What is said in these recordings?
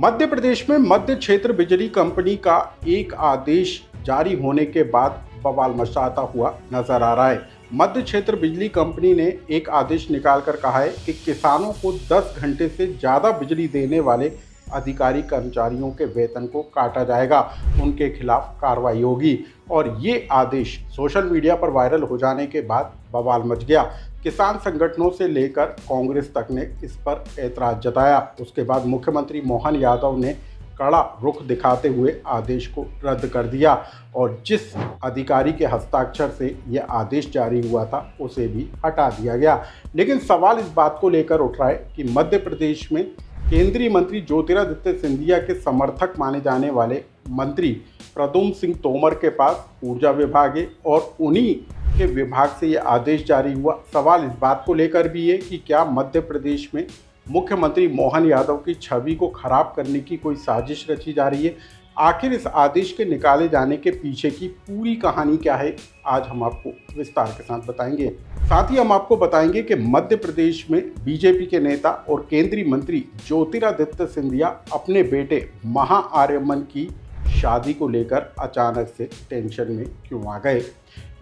मध्य प्रदेश में मध्य क्षेत्र बिजली कंपनी का एक आदेश जारी होने के बाद बवाल मचाता हुआ नजर आ रहा है। मध्य क्षेत्र बिजली कंपनी ने एक आदेश निकालकर कहा है कि किसानों को 10 घंटे से ज़्यादा बिजली देने वाले अधिकारी कर्मचारियों के वेतन को काटा जाएगा, उनके खिलाफ कार्रवाई होगी। और ये आदेश सोशल मीडिया पर वायरल हो जाने के बाद बवाल मच गया। किसान संगठनों से लेकर कांग्रेस तक ने इस पर ऐतराज जताया। उसके बाद मुख्यमंत्री मोहन यादव ने कड़ा रुख दिखाते हुए आदेश को रद्द कर दिया और जिस अधिकारी के हस्ताक्षर से यह आदेश जारी हुआ था उसे भी हटा दिया गया। लेकिन सवाल इस बात को लेकर उठ रहा है कि मध्य प्रदेश में केंद्रीय मंत्री ज्योतिरादित्य सिंधिया के समर्थक माने जाने वाले मंत्री प्रद्युम्न सिंह तोमर के पास ऊर्जा विभाग है और उन्हीं के विभाग से यह आदेश जारी हुआ। सवाल इस बात को लेकर भी है कि क्या मध्य प्रदेश में मुख्यमंत्री मोहन यादव की छवि को खराब करने की कोई साजिश रची जा रही है। आखिर इस आदेश के निकाले जाने के पीछे की पूरी कहानी क्या है, आज हम आपको विस्तार के साथ बताएंगे। साथ ही हम आपको बताएंगे कि मध्य प्रदेश में बीजेपी के नेता और केंद्रीय मंत्री ज्योतिरादित्य सिंधिया अपने बेटे महाआर्यमन की शादी को लेकर अचानक से टेंशन में क्यों आ गए।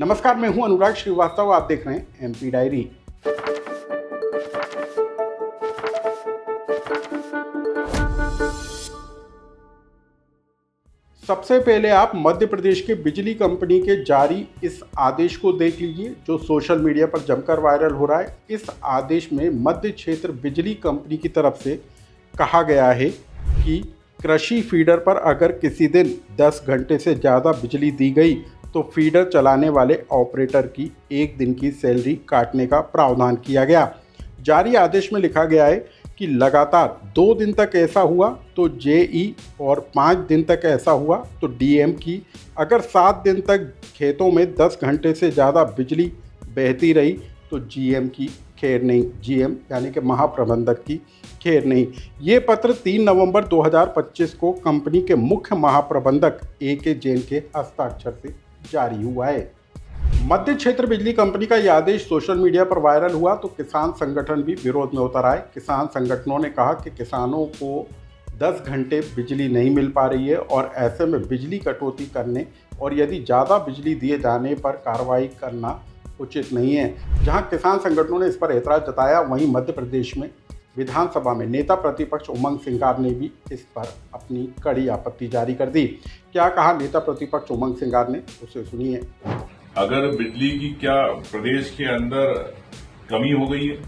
नमस्कार, मैं हूं अनुराग श्रीवास्तव, आप देख रहे हैं एमपी डायरी। सबसे पहले आप मध्य प्रदेश के बिजली कंपनी के जारी इस आदेश को देख लीजिए जो सोशल मीडिया पर जमकर वायरल हो रहा है। इस आदेश में मध्य क्षेत्र बिजली कंपनी की तरफ से कहा गया है कि कृषि फीडर पर अगर किसी दिन 10 घंटे से ज़्यादा बिजली दी गई तो फीडर चलाने वाले ऑपरेटर की एक दिन की सैलरी काटने का प्रावधान किया गया। जारी आदेश में लिखा गया है कि लगातार 2 दिन तक ऐसा हुआ तो जेई और 5 दिन तक ऐसा हुआ तो डीएम की, अगर 7 दिन तक खेतों में 10 घंटे से ज़्यादा बिजली बहती रही तो जीएम की खैर नहीं, जीएम यानी कि महाप्रबंधक की खैर नहीं। ये पत्र 3 नवंबर 2025 को कंपनी के मुख्य महाप्रबंधक AK जैन के हस्ताक्षर से जारी हुआ है। मध्य क्षेत्र बिजली कंपनी का यह आदेश सोशल मीडिया पर वायरल हुआ तो किसान संगठन भी विरोध में उतर आए। किसान संगठनों ने कहा कि किसानों को 10 घंटे बिजली नहीं मिल पा रही है और ऐसे में बिजली कटौती करने और यदि ज़्यादा बिजली दिए जाने पर कार्रवाई करना उचित नहीं है। जहां किसान संगठनों ने इस पर ऐतराज जताया, वहीं मध्य प्रदेश में विधानसभा में नेता प्रतिपक्ष उमंग सिंगार ने भी इस पर अपनी कड़ी आपत्ति जारी कर दी। क्या कहा नेता प्रतिपक्ष उमंग सिंगार ने, उसे सुनिए। अगर बिजली की क्या प्रदेश के अंदर कमी हो गई है,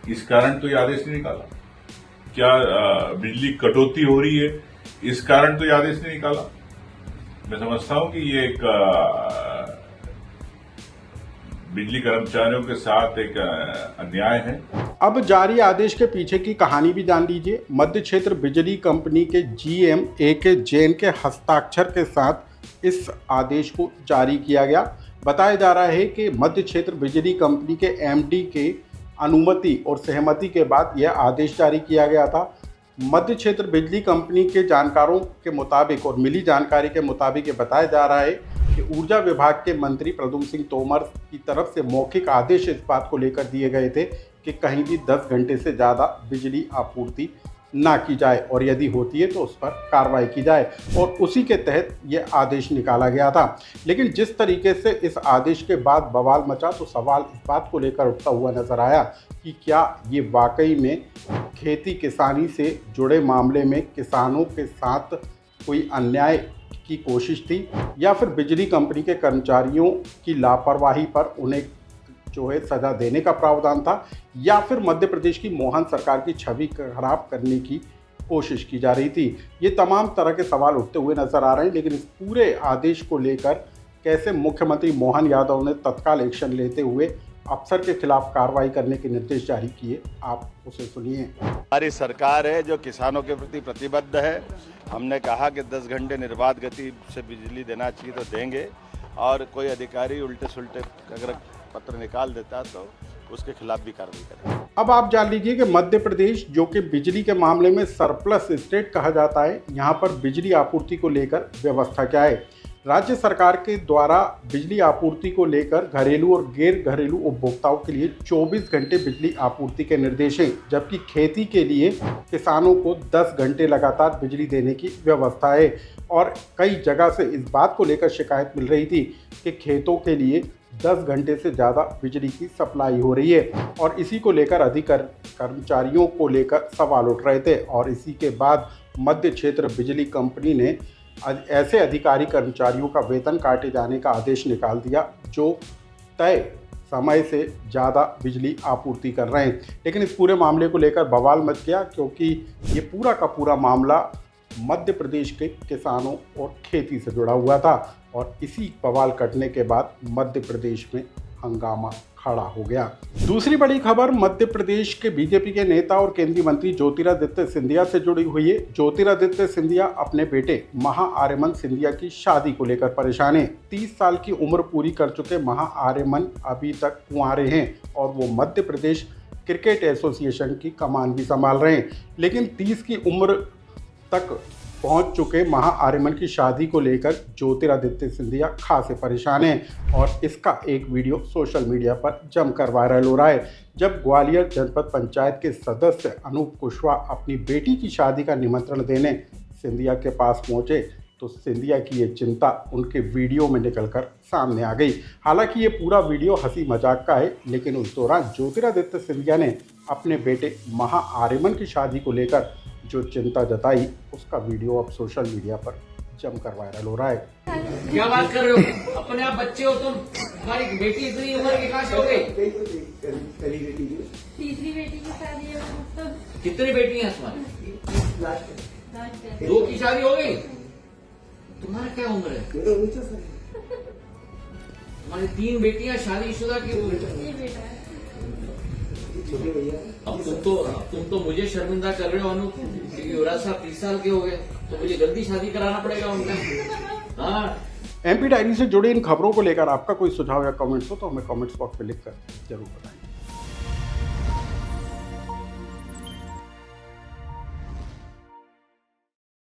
इस कारण तो ये आदेश नहीं निकाला। क्या बिजली कटौती हो रही है, इस कारण तो ये आदेश नहीं निकाला। मैं समझता हूं कि ये एक बिजली कर्मचारियों के साथ एक अन्याय है। अब जारी आदेश के पीछे की कहानी भी जान लीजिए। मध्य क्षेत्र बिजली कंपनी के GM AK जैन के हस्ताक्षर के साथ इस आदेश को जारी किया गया। बताया जा रहा है कि मध्य क्षेत्र बिजली कंपनी के MD के अनुमति और सहमति के बाद यह आदेश जारी किया गया था। मध्य क्षेत्र बिजली कंपनी के जानकारों के मुताबिक और मिली जानकारी के मुताबिक ये बताया जा रहा है कि ऊर्जा विभाग के मंत्री प्रद्युम्न सिंह तोमर की तरफ से मौखिक आदेश इस बात को लेकर दिए गए थे कि कहीं भी 10 घंटे से ज़्यादा बिजली आपूर्ति ना की जाए और यदि होती है तो उस पर कार्रवाई की जाए, और उसी के तहत ये आदेश निकाला गया था। लेकिन जिस तरीके से इस आदेश के बाद बवाल मचा तो सवाल इस बात को लेकर उठता हुआ नजर आया कि क्या ये वाकई में खेती किसानी से जुड़े मामले में किसानों के साथ कोई अन्याय की कोशिश थी या फिर बिजली कंपनी के कर्मचारियों की लापरवाही पर उन्हें जो है सजा देने का प्रावधान था, या फिर मध्य प्रदेश की मोहन सरकार की छवि खराब करने की कोशिश की जा रही थी। ये तमाम तरह के सवाल उठते हुए नजर आ रहे हैं। लेकिन इस पूरे आदेश को लेकर कैसे मुख्यमंत्री मोहन यादव ने तत्काल एक्शन लेते हुए अफसर के खिलाफ कार्रवाई करने के निर्देश जारी किए, आप उसे सुनिए। हमारी सरकार है जो किसानों के प्रति प्रतिबद्ध है। हमने कहा कि 10 घंटे निर्बाध गति से बिजली देना चाहिए तो देंगे, और कोई अधिकारी उल्टे सुल्टे अगर पत्र निकाल देता तो उसके खिलाफ भी कार्रवाई करेंगे। अब आप जान लीजिए कि मध्य प्रदेश जो कि बिजली के मामले में सरप्लस स्टेट कहा जाता है, यहाँ पर बिजली आपूर्ति को लेकर व्यवस्था क्या है। राज्य सरकार के द्वारा बिजली आपूर्ति को लेकर घरेलू और गैर घरेलू उपभोक्ताओं के लिए 24 घंटे बिजली आपूर्ति के निर्देश हैं, जबकि खेती के लिए किसानों को 10 घंटे लगातार बिजली देने की व्यवस्था है। और कई जगह से इस बात को लेकर शिकायत मिल रही थी कि खेतों के लिए 10 घंटे से ज़्यादा बिजली की सप्लाई हो रही है और इसी को लेकर कर्मचारियों को लेकर सवाल उठ रहे थे। और इसी के बाद मध्य क्षेत्र बिजली कंपनी ने ऐसे अधिकारी कर्मचारियों का वेतन काटे जाने का आदेश निकाल दिया जो तय समय से ज़्यादा बिजली आपूर्ति कर रहे हैं। लेकिन इस पूरे मामले को लेकर बवाल मच गया, क्योंकि ये पूरा का पूरा मामला मध्य प्रदेश के किसानों और खेती से जुड़ा हुआ था और इसी बवाल कटने के बाद मध्य प्रदेश में हंगामा खड़ा हो गया। दूसरी बड़ी खबर मध्य प्रदेश के बीजेपी के नेता और केंद्रीय मंत्री ज्योतिरादित्य सिंधिया से जुड़ी हुई है। ज्योतिरादित्य सिंधिया अपने बेटे महाआर्यमन सिंधिया की शादी को लेकर परेशान हैं। 30 साल की उम्र पूरी कर चुके महाआर्यमन अभी तक कुंवारे हैं और वो मध्य प्रदेश क्रिकेट एसोसिएशन की कमान भी संभाल रहे हैं। लेकिन 30 की उम्र तक पहुंच चुके महाआर्यमन की शादी को लेकर ज्योतिरादित्य सिंधिया खासे परेशान हैं और इसका एक वीडियो सोशल मीडिया पर जमकर वायरल हो रहा है। जब ग्वालियर जनपद पंचायत के सदस्य अनूप कुशवाहा अपनी बेटी की शादी का निमंत्रण देने सिंधिया के पास पहुंचे तो सिंधिया की ये चिंता उनके वीडियो में निकलकर सामने आ गई। हालांकि ये पूरा वीडियो हंसी मजाक का है, लेकिन उस दौरान ज्योतिरादित्य सिंधिया ने अपने बेटे महाआर्यमन की शादी को लेकर जो चिंता जताई उसका वीडियो अब सोशल मीडिया पर जमकर वायरल हो रहा है। क्या बात कर रहे हो? अपने आप बच्चे हो तुम? तुम्हारी बेटी इतनी उम्र की कहाँ से हो गई? तीसरी बेटी की शादी है। कितनी बेटी हैं तुम्हारी? 2 की शादी हो गई? तुम्हारा क्या उम्र है? हमारी 3 बेटियां शादीशुदा की उम्र है। ये बेटा है। अब तुम तो मुझे शर्मिंदा कर रहे हो अनु, क्योंकि युवराज साहब 30 साल के हो गए तो मुझे जल्दी शादी कराना पड़ेगा उनका। हाँ, एमपी डायरी से जुड़ी इन खबरों को लेकर आपका कोई सुझाव या कमेंट्स हो तो हमें कमेंट्स बॉक्स में लिखकर जरूर बताएं।